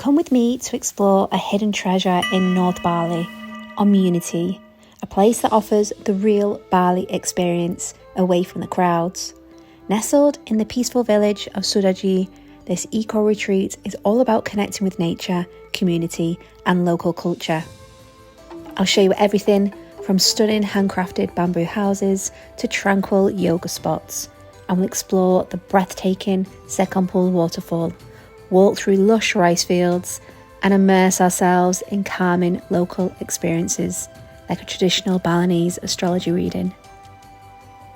Come with me to explore a hidden treasure in North Bali, OMunity, a place that offers the real Bali experience away from the crowds. Nestled in the peaceful village of Sudaji, this eco-retreat is all about connecting with nature, community and local culture. I'll show you everything from stunning handcrafted bamboo houses to tranquil yoga spots, and we'll explore the breathtaking Sekumpul waterfall, walk through lush rice fields and immerse ourselves in calming local experiences like a traditional Balinese astrology reading.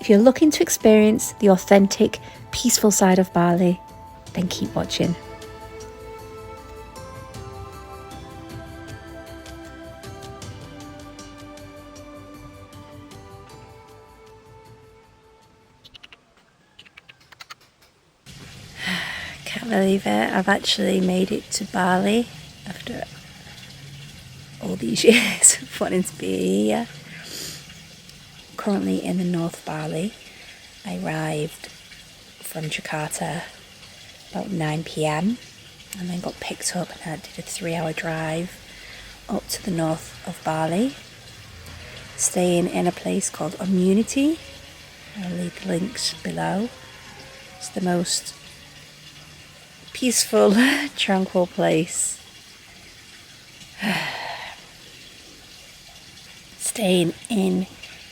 If you're looking to experience the authentic, peaceful side of Bali, then keep watching. Can't believe it, I've actually made it to Bali after all these years of wanting to be here. Currently in the North Bali. I arrived from Jakarta about 9 p.m. and then got picked up and I did a 3-hour drive up to the north of Bali, staying in a place called OMunity. I'll leave the links below. It's the most peaceful, tranquil place. Staying in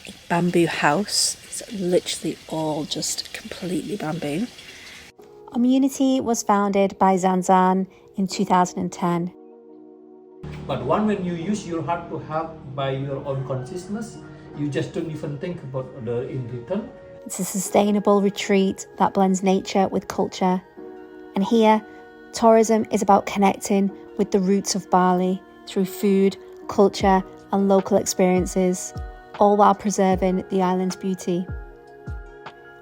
a bamboo house. It's literally all just completely bamboo. OMunity was founded by Zanzan in 2010. But when you use your heart to help by your own consciousness, you just don't even think about the in return. It's a sustainable retreat that blends nature with culture. And here, tourism is about connecting with the roots of Bali through food, culture and local experiences, all while preserving the island's beauty.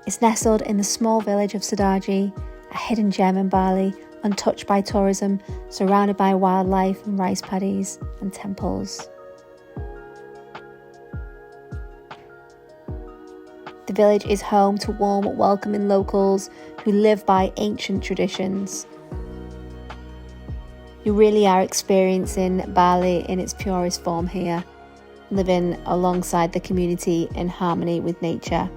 It's nestled in the small village of Sudaji, a hidden gem in Bali, untouched by tourism, surrounded by wildlife and rice paddies and temples. The village is home to warm, welcoming locals who live by ancient traditions. You really are experiencing Bali in its purest form here, living alongside the community in harmony with nature.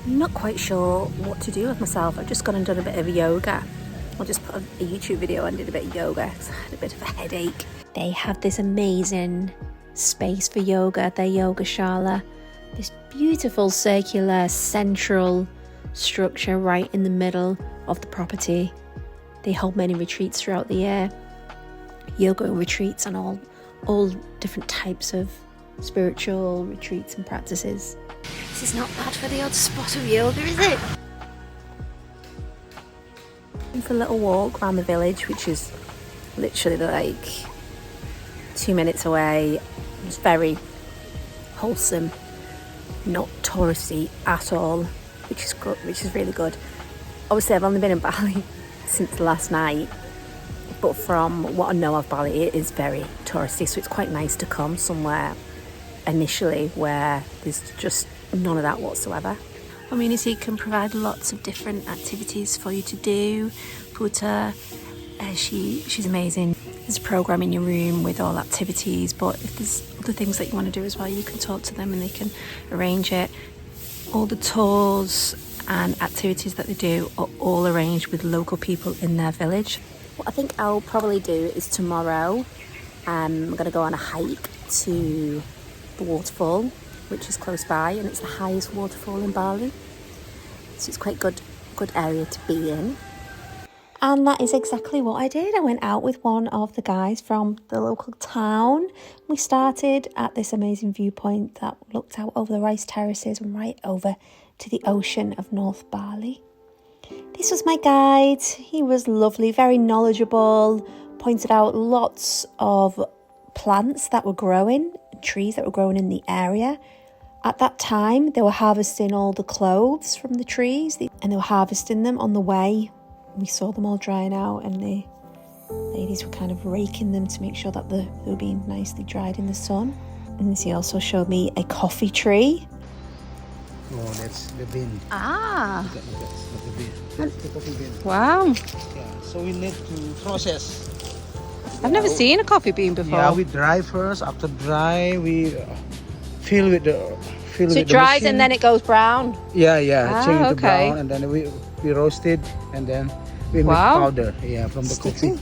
I'm not quite sure what to do with myself. I've just gone and done a bit of yoga. I'll just put a YouTube video and did a bit of yoga because I had a bit of a headache. They have this amazing space for yoga, their yoga shala. This beautiful circular central structure right in the middle of the property. They hold many retreats throughout the year. Yoga retreats and all different types of spiritual retreats and practices. This is not bad for the odd spot of yoga, is it? Going for a little walk around the village, which is literally like 2 minutes away. It's very wholesome, not touristy at all, which is good, which is really good. Obviously, I've only been in Bali since last night, but from what I know of Bali, it is very touristy, so it's quite nice to come somewhere initially where there's just none of that whatsoever. OMunity can provide lots of different activities for you to do. Puta, she's amazing. There's a program in your room with all activities, but if there's other things that you want to do as well, you can talk to them and they can arrange it. All the tours and activities that they do are all arranged with local people in their village. What I think I'll probably do is tomorrow, I'm going to go on a hike to the waterfall, which is close by, and it's the highest waterfall in Bali, so it's quite good area to be in. And that is exactly what I did. I went out with one of the guys from the local town. We started at this amazing viewpoint that looked out over the rice terraces and right over to the ocean of North Bali. This was my guide. He was lovely, very knowledgeable, pointed out lots of plants that were growing, trees that were growing in the area. At that time, they were harvesting all the clothes from the trees and they were harvesting them on the way. We saw them all drying out and they Ladies were kind of raking them to make sure that they were being nicely dried in the sun. And he also showed me a coffee tree. Oh, that's the bin. Ah. That's the bin. That's the coffee bin. Wow. Yeah, so we need to process. I've never seen a coffee bean before. Yeah, we dry first. After dry, we fill with the So it dries and then it goes brown? Yeah, change to okay. brown, and then we roast it, and then we make Wow. powder. Yeah, from the coffee.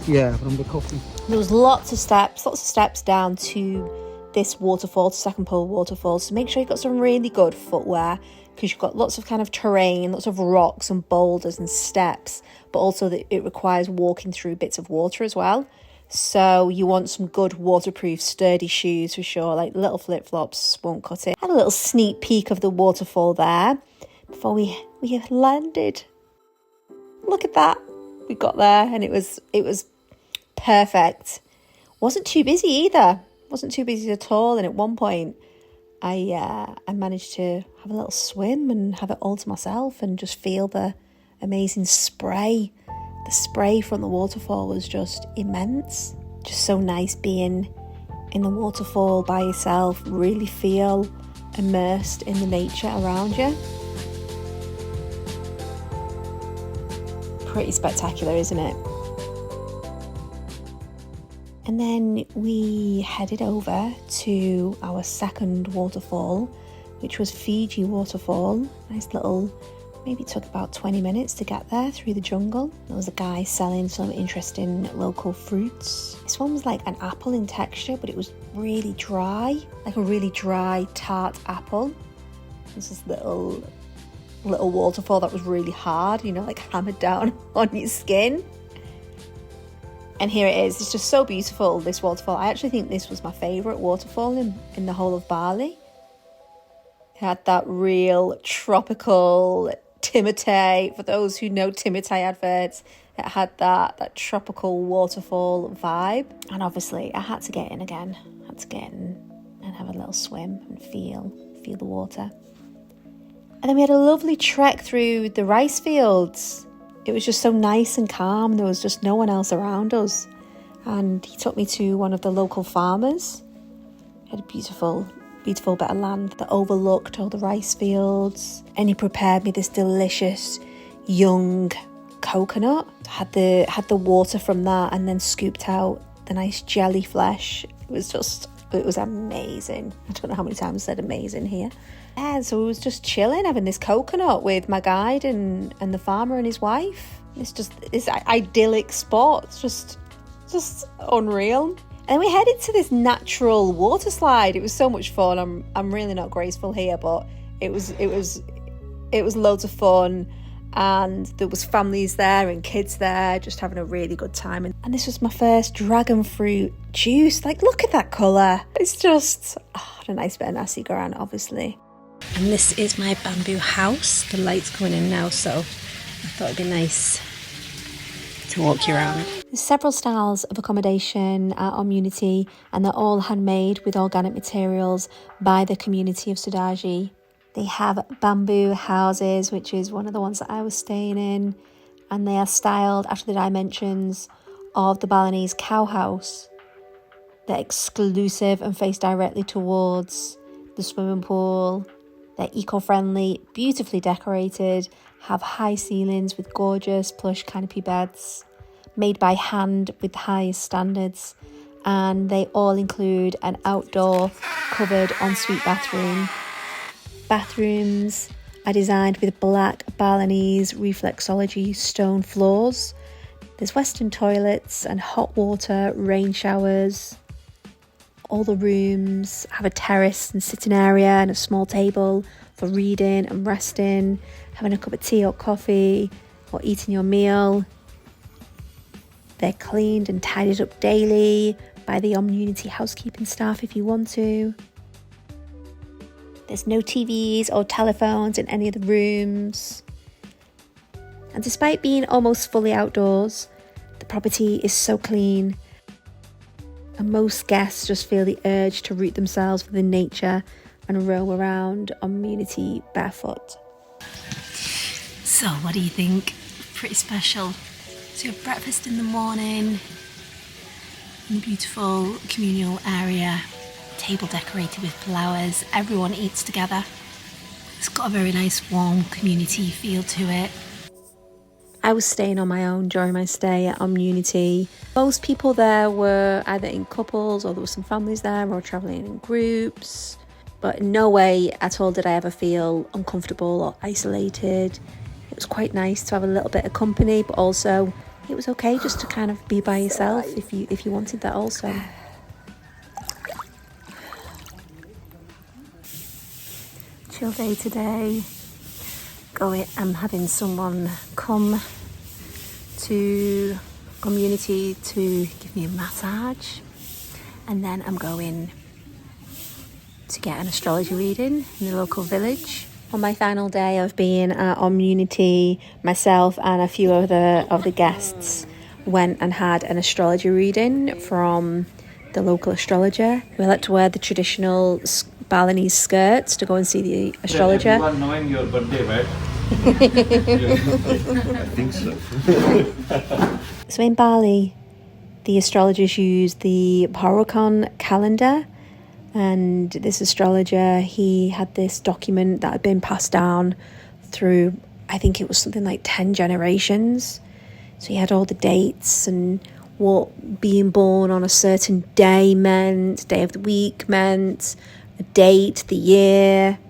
Yeah, from the coffee. There was lots of steps down to this waterfall, to Sekumpul waterfall. So make sure you've got some really good footwear, because you've got lots of kind of terrain, lots of rocks and boulders and steps, but also that it requires walking through bits of water as well. So you want some good waterproof sturdy shoes for sure, like little flip-flops won't cut it. Had a little sneak peek of the waterfall there before we landed. Look at that. We got there and it was perfect. Wasn't too busy either. Wasn't too busy at all. And at one point I managed to have a little swim and have it all to myself and just feel the amazing spray. The spray from the waterfall was just immense. Just so nice being in the waterfall by yourself, really feel immersed in the nature around you. Pretty spectacular, isn't it? And then we headed over to our second waterfall, which was Fiji Waterfall. Nice little, maybe it took about 20 minutes to get there through the jungle. There was a guy selling some interesting local fruits. This one was like an apple in texture, but it was really dry, like a really dry, tart apple. This is little waterfall that was really hard, you know, like hammered down on your skin. And here it is. It's just so beautiful, this waterfall. I actually think this was my favourite waterfall in the whole of Bali. It had that real tropical Timotei. For those who know Timotei adverts, it had that tropical waterfall vibe. And obviously I had to get in again. I had to get in and have a little swim and feel the water. And then we had a lovely trek through the rice fields. It was just so nice and calm. There was just no one else around us. And he took me to one of the local farmers. He had a beautiful bit of land that overlooked all the rice fields. And he prepared me this delicious young coconut. Had the water from that and then scooped out the nice jelly flesh. It was amazing. I don't know how many times I said amazing here. Yeah, so we was just chilling, having this coconut with my guide and the farmer and his wife. It's just this idyllic spot. It's just unreal. And then we headed to this natural water slide. It was so much fun. I'm really not graceful here, but it was loads of fun. And there was families there and kids there just having a really good time. And this was my first dragon fruit juice. Like, look at that colour. It's just a nice bit of nasi goreng, obviously. And this is my bamboo house. The light's coming in now, so I thought it'd be nice to walk you around. There's several styles of accommodation at OMunity, and they're all handmade with organic materials by the community of Sudaji. They have bamboo houses, which is one of the ones that I was staying in, and they are styled after the dimensions of the Balinese cow house. They're exclusive and face directly towards the swimming pool. They're eco-friendly, beautifully decorated, have high ceilings with gorgeous plush canopy beds, made by hand with the highest standards, and they all include an outdoor covered ensuite bathroom. Bathrooms are designed with black Balinese reflexology stone floors. There's Western toilets and hot water rain showers. All the rooms have a terrace and sitting area and a small table for reading and resting, having a cup of tea or coffee, or eating your meal. They're cleaned and tidied up daily by the OMunity housekeeping staff if you want to. There's no TVs or telephones in any of the rooms. And despite being almost fully outdoors, the property is so clean. And most guests just feel the urge to root themselves within nature and roam around OMunity barefoot. So what do you think? Pretty special. So you have breakfast in the morning in the beautiful communal area, table decorated with flowers, everyone eats together. It's got a very nice warm community feel to it. I was staying on my own during my stay at OMunity. Most people there were either in couples or there were some families there or travelling in groups. But in no way at all did I ever feel uncomfortable or isolated. It was quite nice to have a little bit of company, but also it was okay just to kind of be by yourself if you wanted that also. Chill day today. I'm having someone come to OMunity to give me a massage, and then I'm going to get an astrology reading in the local village. On my final day of being at OMunity, myself and a few of the guests went and had an astrology reading from the local astrologer. We like to wear the traditional Balinese skirts to go and see the astrologer. Everyone knowing your birthday, right? I think so. So in Bali, the astrologers use the Parakan calendar, and this astrologer, he had this document that had been passed down through, I think it was something like 10 generations. So he had all the dates and what being born on a certain day meant, day of the week meant, a date, the year.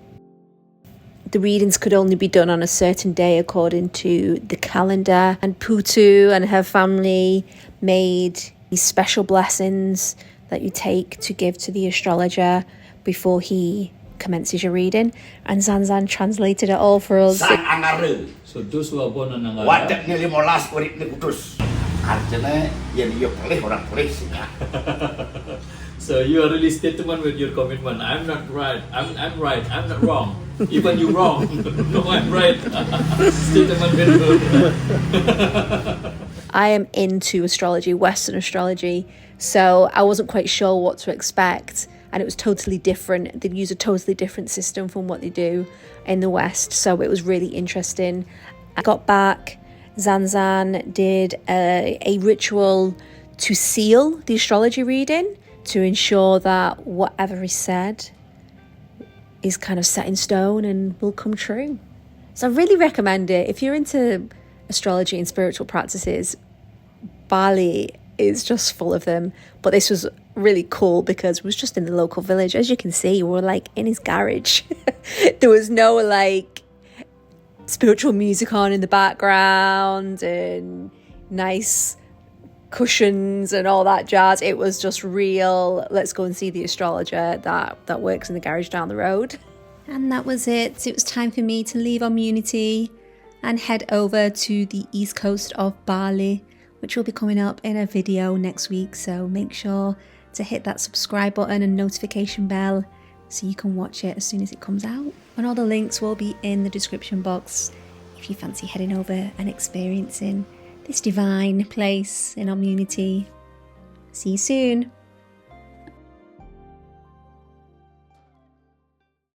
The readings could only be done on a certain day according to the calendar. And Putu and her family made these special blessings that you take to give to the astrologer before he commences your reading. And Zanzan translated it all for us. So those who are born on Angara. Wadatnya 15 urip ni kudus. Artinya yang dia pelih orang pelih singa. So you are really statement with your commitment. I'm not right. I'm right. I'm not wrong. Even you wrong. No, I'm right. Statement with good. I am into astrology, Western astrology, so I wasn't quite sure what to expect, and it was totally different. They use a totally different system from what they do in the West, so it was really interesting. I got back, Zanzan did a ritual to seal the astrology reading to ensure that whatever is said is kind of set in stone and will come true. So I really recommend it. If you're into astrology and spiritual practices, Bali is just full of them. But this was really cool because it was just in the local village. As you can see, we were like in his garage. There was no like spiritual music on in the background and nice cushions and all that jazz. It was just real, let's go and see the astrologer that works in the garage down the road. And that was it. It was time for me to leave OMunity and head over to the east coast of Bali, which will be coming up in a video next week. So make sure to hit that subscribe button and notification bell so you can watch it as soon as it comes out. And all the links will be in the description box if you fancy heading over and experiencing this divine place in OMunity. See you soon.